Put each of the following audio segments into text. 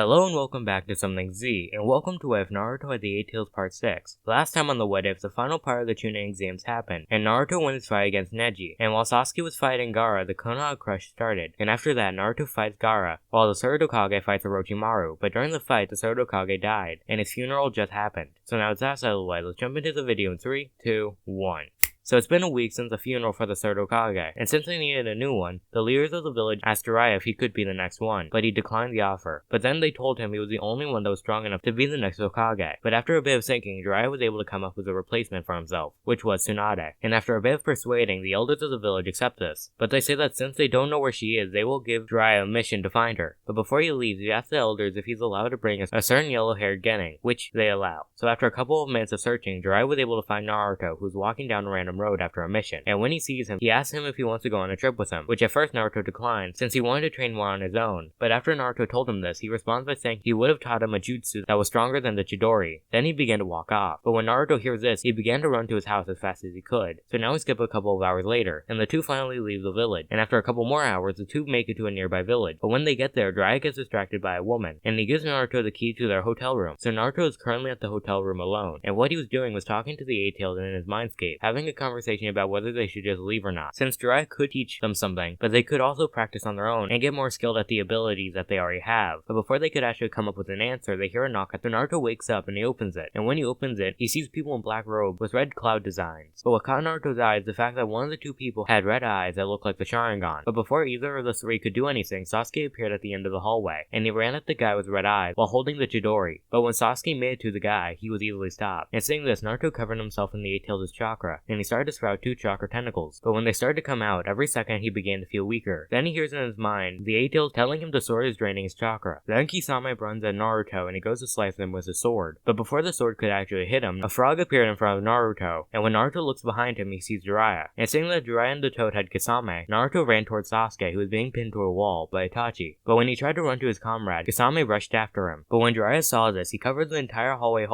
Hello and welcome back to Something Z, and welcome to What If Naruto had the 8 Tails Part 6. Last time on the What If, the final part of the Chunin exams happened, and Naruto won his fight against Neji, and while Sasuke was fighting Gaara, the Konoha Crush started, and after that Naruto fights Gaara, while the Surutokage fights Orochimaru, but during the fight the Surutokage died, and his funeral just happened. So now it's that out of the way, let's jump into the video in 3, 2, 1. So it's been a week since the funeral for the Surutokage, and since they needed a new one, the leaders of the village asked Jiraiya if he could be the next one, but he declined the offer. But then they told him he was the only one that was strong enough to be the next Hokage. But after a bit of thinking, Jiraiya was able to come up with a replacement for himself, which was Tsunade. And after a bit of persuading, the elders of the village accept this. But they say that since they don't know where she is, they will give Jiraiya a mission to find her. But before he leaves, he asks the elders if he's allowed to bring a certain yellow-haired genin, which they allow. So after a couple of minutes of searching, Jiraiya was able to find Naruto, who's walking down a random road after a mission. And when he sees him, he asks him if he wants to go on a trip with him, which at first Naruto declined, since he wanted to train more on his own. But after Naruto told him this, he responds by saying he would have taught him a jutsu that was stronger than the Chidori. Then he began to walk off. But when Naruto hears this, he began to run to his house as fast as he could. So now we skip a couple of hours later, and the two finally leave the village. And after a couple more hours, the two make it to a nearby village. But when they get there, Jiraiya gets distracted by a woman, and he gives Naruto the key to their hotel room. So Naruto is currently at the hotel room alone, and what he was doing was talking to the 8 Tails in his mindscape, having a conversation about whether they should just leave or not, since Jiraiya could teach them something, but they could also practice on their own and get more skilled at the abilities that they already have. But before they could actually come up with an answer, they hear a knock at the Naruto wakes up and he opens it, and when he opens it, he sees people in black robes with red cloud designs. But what caught Naruto's eye is the fact that one of the two people had red eyes that looked like the Sharingan. But before either of the three could do anything, Sasuke appeared at the end of the hallway, and he ran at the guy with red eyes while holding the Chidori. But when Sasuke made it to the guy, he was easily stopped. And seeing this, Naruto covered himself in the 8 Tails' chakra, and he started to sprout 2 chakra tentacles. But when they started to come out, every second he began to feel weaker. Then he hears in his mind the 8 Tails telling him the sword is draining his chakra. Then Kisame runs at Naruto and he goes to slice him with his sword. But before the sword could actually hit him, a frog appeared in front of Naruto, and when Naruto looks behind him, he sees Jiraiya. And seeing that Jiraiya and the toad had Kisame, Naruto ran towards Sasuke, who was being pinned to a wall by Itachi. But when he tried to run to his comrade, Kisame rushed after him. But when Jiraiya saw this, he covered the entire hallway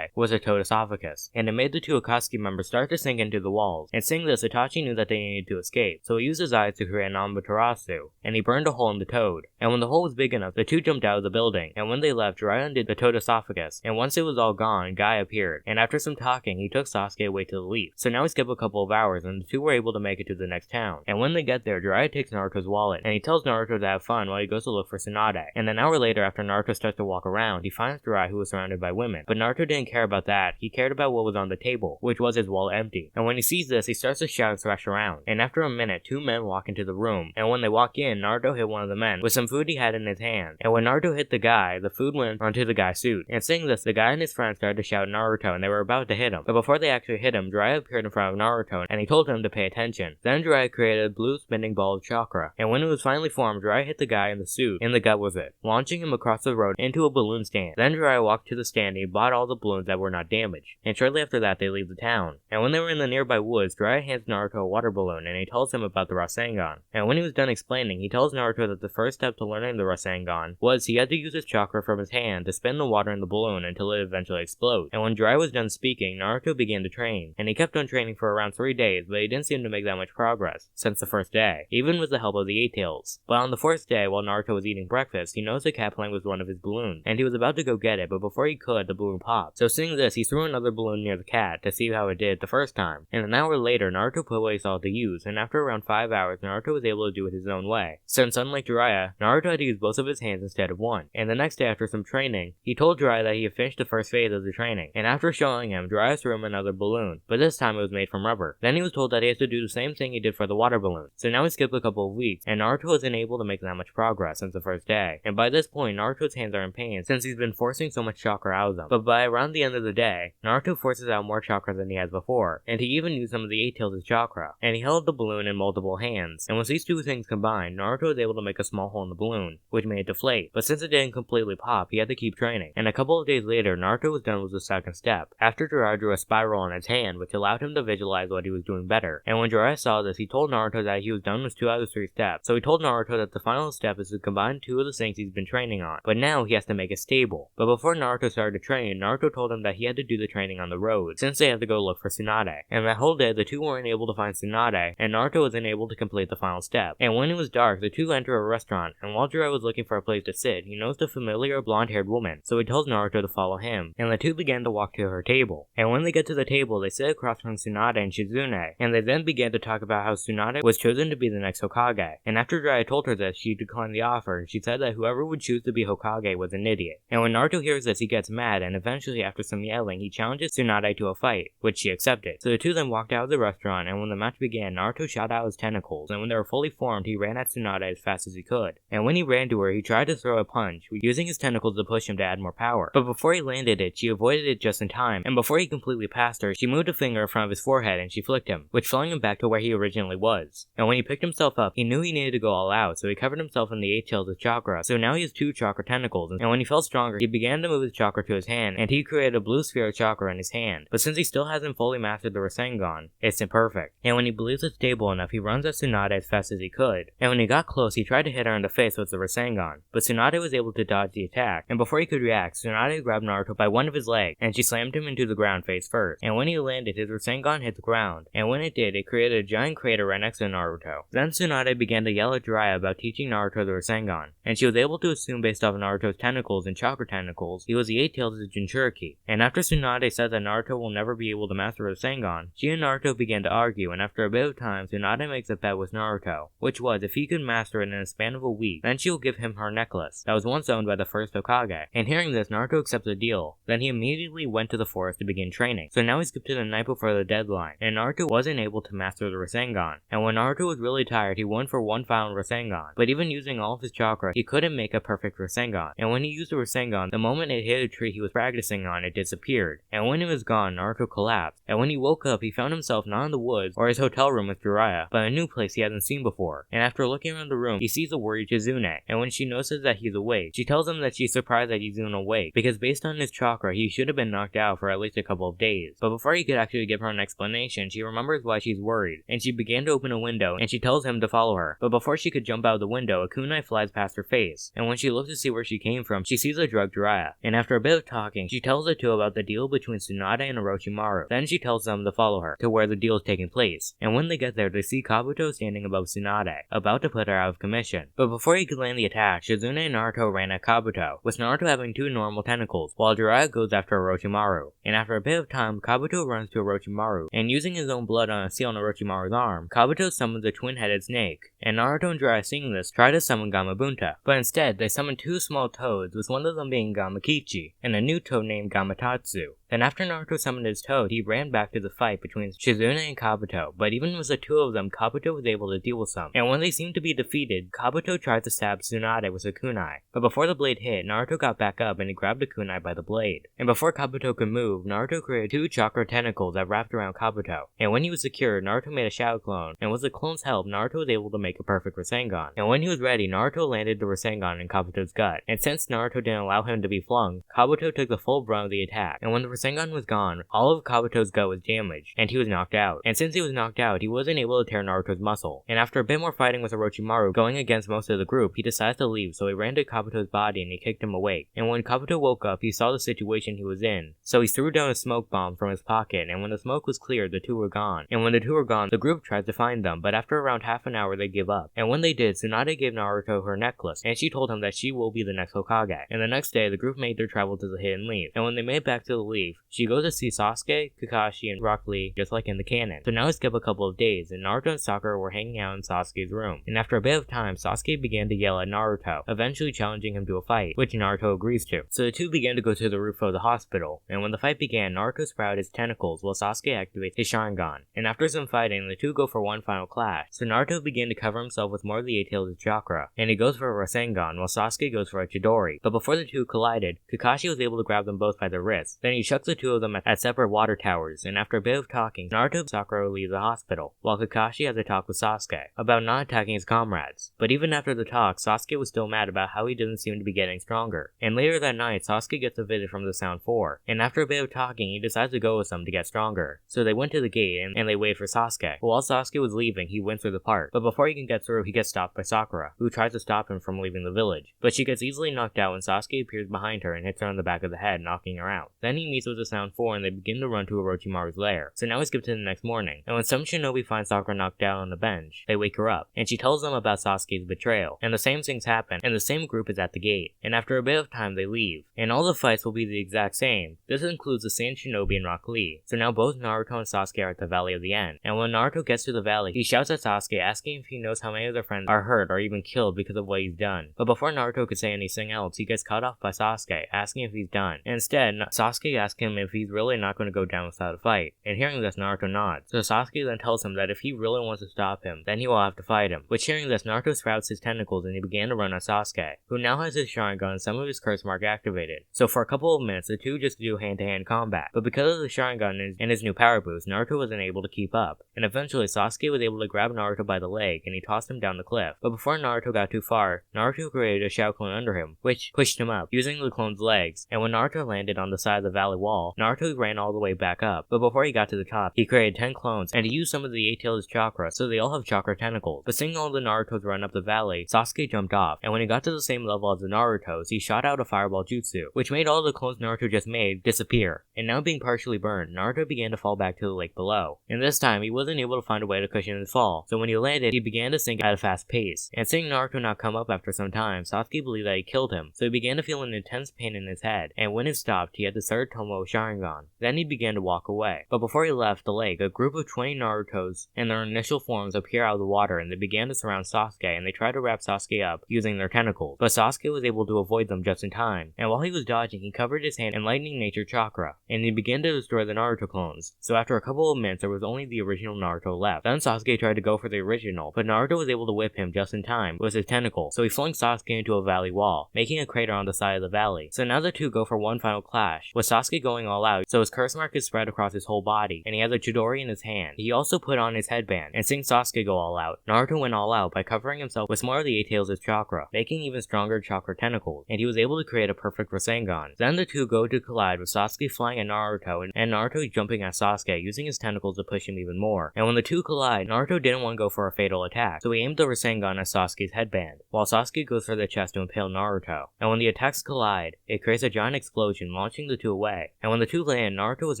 with a toad esophagus, and it made the two Akatsuki members start to sink into the walls. And seeing this, Itachi knew that they needed to escape, so he used his eyes to create an Amaterasu, and he burned a hole in the toad. And when the hole was big enough, the two jumped out of the building, and when they left, Jiraiya undid the toad esophagus, and once it was all gone, Guy appeared, and after some talking, he took Sasuke away to the leaf. So now we skip a couple of hours, and the two were able to make it to the next town. And when they get there, Jiraiya takes Naruto's wallet, and he tells Naruto to have fun while he goes to look for Tsunade. And an hour later, after Naruto starts to walk around, he finds Jiraiya, who was surrounded by women. But Naruto didn't care about that, he cared about what was on the table, which was his wallet empty. And when he sees this, he starts to shout and thrash around. And after a minute, 2 men walk into the room, and when they walk in, Naruto hit one of the men with some food he had in his hand. And when Naruto hit the guy, the food went onto the guy's suit. And seeing this, the guy and his friends started to shout Naruto, and they were about to hit him. But before they actually hit him, Jiraiya appeared in front of Naruto, and he told him to pay attention. Then Jiraiya created a blue spinning ball of chakra, and when it was finally formed, Jiraiya hit the guy in the suit in the gut with it, launching him across the road into a balloon stand. Then Jiraiya walked to the stand and he bought all the balloons that were not damaged. And shortly after that, they leave the town. And when they were in the nearby woods, Jiraiya hands Naruto a water balloon, and he tells him about the Rasengan. And when he was done explaining, he tells Naruto that the first step to learning the Rasengan was he had to use his chakra from his hand to spin the water in the balloon until it eventually explodes. And when Jiraiya was done speaking, Naruto began to train, and he kept on training for around 3 days, but he didn't seem to make that much progress since the first day, even with the help of the 8 Tails. But on the 4th day, while Naruto was eating breakfast, he noticed a cat playing with one of his balloons, and he was about to go get it, but before he could, the balloon popped. So seeing this, he threw another balloon near the cat to see how it did the first time. And an hour later, Naruto put what he saw to use, and after around 5 hours, Naruto was able to do it his own way. Since unlike Jiraiya, Naruto had to use both of his hands instead of one. And the next day after some training, he told Jiraiya that he had finished the first phase of the training. And after showing him, Jiraiya threw him another balloon, but this time it was made from rubber. Then he was told that he has to do the same thing he did for the water balloon. So now we skip a couple of weeks, and Naruto wasn't able to make that much progress since the first day. And by this point, Naruto's hands are in pain since he's been forcing so much chakra out of them. But by around the end of the day, Naruto forces out more chakra than he has before, and he even used some of the 8 Tails' chakra. And he held the balloon in multiple hands. And with these two things combined, Naruto was able to make a small hole in the balloon, which made it deflate. But since it didn't completely pop, he had to keep training. And a couple of days later, Naruto was done with the second step, after Jiraiya drew a spiral on his hand, which allowed him to visualize what he was doing better. And when Jiraiya saw this, he told Naruto that he was done with 2 out of 3 steps. So he told Naruto that the final step is to combine 2 of the things he's been training on, but now he has to make it stable. But before Naruto started to train, Naruto told him that he had to do the training on the road, since they had to go look for Tsunade. And that whole whole day, the two weren't able to find Tsunade, and Naruto was unable to complete the final step. And when it was dark, the two enter a restaurant, and while Jiraiya was looking for a place to sit, he noticed a familiar blonde-haired woman, so he tells Naruto to follow him, and the two began to walk to her table. And when they get to the table, they sit across from Tsunade and Shizune, and they then began to talk about how Tsunade was chosen to be the next Hokage. And after Jiraiya told her this, she declined the offer, and she said that whoever would choose to be Hokage was an idiot. And when Naruto hears this, he gets mad, and eventually, after some yelling, he challenges Tsunade to a fight, which she accepted. So the two then walked out of the restaurant, and when the match began, Naruto shot out his tentacles, and when they were fully formed, he ran at Tsunade as fast as he could. And when he ran to her, he tried to throw a punch, using his tentacles to push him to add more power. But before he landed it, she avoided it just in time, and before he completely passed her, she moved a finger in front of his forehead and she flicked him, which flung him back to where he originally was. And when he picked himself up, he knew he needed to go all out, so he covered himself in the 8 tails of chakra, so now he has 2 chakra tentacles, and when he felt stronger, he began to move his chakra to his hand, and he created a blue sphere of chakra in his hand. But since he still hasn't fully mastered the Rasengan, it's imperfect. And when he believes it's stable enough, he runs at Tsunade as fast as he could. And when he got close, he tried to hit her in the face with the Rasengan, but Tsunade was able to dodge the attack, and before he could react, Tsunade grabbed Naruto by one of his legs, and she slammed him into the ground face first. And when he landed, his Rasengan hit the ground, and when it did, it created a giant crater right next to Naruto. Then Tsunade began to yell at Jiraiya about teaching Naruto the Rasengan, and she was able to assume based off Naruto's tentacles and chakra tentacles, he was the 8 tails of Jinchuriki. And after Tsunade said that Naruto will never be able to master Rasengan, she and Naruto began to argue, and after a bit of time, Tsunade makes a bet with Naruto, which was if he could master it in a span of a week, then she will give him her necklace that was once owned by the first Hokage. And hearing this, Naruto accepts the deal. Then he immediately went to the forest to begin training. So now we skip to the night before the deadline, and Naruto wasn't able to master the Rasengan. And when Naruto was really tired, he went for one final Rasengan, but even using all of his chakra, he couldn't make a perfect Rasengan. And when he used the Rasengan, the moment it hit a tree he was practicing on, it disappeared. And when it was gone, Naruto collapsed. And when he woke up, he found himself not in the woods or his hotel room with Jiraiya, but a new place he hadn't seen before. And after looking around the room, he sees a worried Shizune. And when she notices that he's awake, she tells him that she's surprised that he's even awake, because based on his chakra, he should have been knocked out for at least a couple of days. But before he could actually give her an explanation, she remembers why she's worried, and she began to open a window, and she tells him to follow her. But before she could jump out of the window, a kunai flies past her face, and when she looks to see where she came from, she sees a drugged Jiraiya. And after a bit of talking, she tells the two about the deal between Tsunade and Orochimaru. Then she tells them to follow her to where the deal is taking place, and when they get there, they see Kabuto standing above Tsunade, about to put her out of commission. But before he could land the attack, Shizune and Naruto ran at Kabuto, with Naruto having 2 normal tentacles, while Jiraiya goes after Orochimaru. And after a bit of time, Kabuto runs to Orochimaru, and using his own blood on a seal on Orochimaru's arm, Kabuto summons a twin-headed snake. And Naruto and Jiraiya, seeing this, try to summon Gamabunta, but instead they summon 2 small toads, with one of them being Gamakichi, and a new toad named Gamatatsu. Then after Naruto summoned his toad, he ran back to the fight between Shizune and Kabuto, but even with the 2 of them, Kabuto was able to deal with some. And when they seemed to be defeated, Kabuto tried to stab Tsunade with a kunai, but before the blade hit, Naruto got back up and he grabbed the kunai by the blade. And before Kabuto could move, Naruto created 2 chakra tentacles that wrapped around Kabuto. And when he was secured, Naruto made a shadow clone, and with the clone's help, Naruto was able to make a perfect Rasengan. And when he was ready, Naruto landed the Rasengan in Kabuto's gut. And since Naruto didn't allow him to be flung, Kabuto took the full brunt of the attack. And when the Rasengan was gone, all of Kabuto's gut was damaged, and he was knocked out. And since he was knocked out, he wasn't able to tear Naruto's muscle. And after a bit more fighting with Orochimaru going against most of the group, he decided to leave, so he ran to Kabuto's body and he kicked him awake. And when Kabuto woke up, he saw the situation he was in, so he threw down a smoke bomb from his pocket, and when the smoke was cleared, the 2 were gone. And when the 2 were gone, the group tried to find them, but after around half an hour, they give up. And when they did, Tsunade gave Naruto her necklace, and she told him that she will be the next Hokage. And the next day, the group made their travel to the Hidden Leaf, and when they made back to the leaf, she goes to see Sasuke, Kakashi, and Rock Lee, just like in the canon. So now we skip a couple of days, and Naruto and Sakura were hanging out in Sasuke's room. And after a bit of time, Sasuke began to yell at Naruto, eventually challenging him to a fight, which Naruto agrees to. So the two began to go to the roof of the hospital, and when the fight began, Naruto sprouted his tentacles while Sasuke activates his Sharingan. And after some fighting, the two go for one final clash. So Naruto began to cover himself with more of the 8 tails of chakra, and he goes for a Rasengan while Sasuke goes for a Chidori. But before the two collided, Kakashi was able to grab them both by the wrists. Then he chucks the 2 of them at separate water towers, and after a bit of talking, Naruto and Sakura leave the hospital, while Kakashi has a talk with Sasuke about not attacking his comrades. But even after the talk, Sasuke was still mad about how he doesn't seem to be getting stronger. And later that night, Sasuke gets a visit from the Sound 4, and after a bit of talking, he decides to go with them to get stronger. So they went to the gate, and they wait for Sasuke. But while Sasuke was leaving, he went through the park, but before he can get through, he gets stopped by Sakura, who tries to stop him from leaving the village. But she gets easily knocked out when Sasuke appears behind her and hits her on the back of the head, knocking her out. Then he meets case of the sound 4 and they begin to run to Orochimaru's lair. So now we skip to the next morning, and when some shinobi find Sakura knocked down on the bench, they wake her up, and she tells them about Sasuke's betrayal, and the same things happen, and the same group is at the gate, and after a bit of time they leave, and all the fights will be the exact same. This includes the same shinobi and Rock Lee. So now both Naruto and Sasuke are at the Valley of the End, and when Naruto gets to the valley, he shouts at Sasuke asking if he knows how many of their friends are hurt or even killed because of what he's done. But before Naruto could say anything else, he gets cut off by Sasuke, asking if he's done. And instead, Sasuke asks him if he's really not going to go down without a fight, and hearing this, Naruto nods. So Sasuke then tells him that if he really wants to stop him, then he will have to fight him. Which hearing this, Naruto sprouts his tentacles and he began to run on Sasuke, who now has his Sharingan and some of his curse mark activated. So for a couple of minutes, the two just do hand-to-hand combat, but because of the Sharingan and his new power boost, Naruto wasn't able to keep up, and eventually Sasuke was able to grab Naruto by the leg and he tossed him down the cliff. But before Naruto got too far, Naruto created a Shao clone under him, which pushed him up, using the clone's legs, and when Naruto landed on the side of the valley wall, Naruto ran all the way back up, but before he got to the top, he created 10 clones, and he used some of the 8-tailed chakra, so they all have chakra tentacles. But seeing all the Narutos run up the valley, Sasuke jumped off, and when he got to the same level as the Narutos, he shot out a fireball jutsu, which made all the clones Naruto just made disappear. And now being partially burned, Naruto began to fall back to the lake below. And this time, he wasn't able to find a way to cushion his fall, so when he landed, he began to sink at a fast pace. And seeing Naruto not come up after some time, Sasuke believed that he killed him, so he began to feel an intense pain in his head, and when it stopped, he had the third Tomo Sharingan. Then he began to walk away. But before he left the lake, a group of 20 Narutos in their initial forms appear out of the water, and they began to surround Sasuke, and they tried to wrap Sasuke up using their tentacles. But Sasuke was able to avoid them just in time, and while he was dodging, he covered his hand in lightning nature chakra, and he began to destroy the Naruto clones. So after a couple of minutes, there was only the original Naruto left. Then Sasuke tried to go for the original, but Naruto was able to whip him just in time with his tentacle, so he flung Sasuke into a valley wall, making a crater on the side of the valley. So now the two go for one final clash, with Sasuke going all out, so his curse mark is spread across his whole body, and he has a Chidori in his hand. He also put on his headband, and seeing Sasuke go all out, Naruto went all out by covering himself with more of the 8-tails' chakra, making even stronger chakra tentacles, and he was able to create a perfect Rasengan. Then the two go to collide with Sasuke flying at Naruto, and Naruto jumping at Sasuke, using his tentacles to push him even more. And when the two collide, Naruto didn't want to go for a fatal attack, so he aimed the Rasengan at Sasuke's headband, while Sasuke goes for the chest to impale Naruto. And when the attacks collide, it creates a giant explosion, launching the two away. And when the two land, Naruto was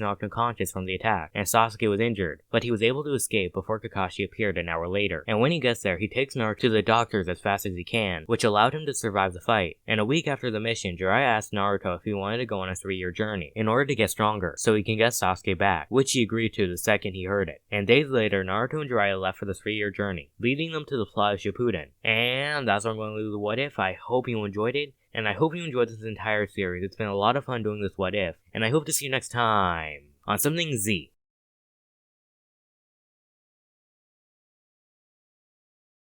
knocked unconscious from the attack, and Sasuke was injured, but he was able to escape before Kakashi appeared an hour later. And when he gets there, he takes Naruto to the doctors as fast as he can, which allowed him to survive the fight. And a week after the mission, Jiraiya asked Naruto if he wanted to go on a 3-year journey in order to get stronger, so he can get Sasuke back, which he agreed to the second he heard it. And days later, Naruto and Jiraiya left for the 3-year journey, leading them to the plot of Shippuden. And that's where I'm going to leave the What If. I hope you enjoyed it, and I hope you enjoyed this entire series. It's been a lot of fun doing this What If, and I hope to see you next time on Something Z.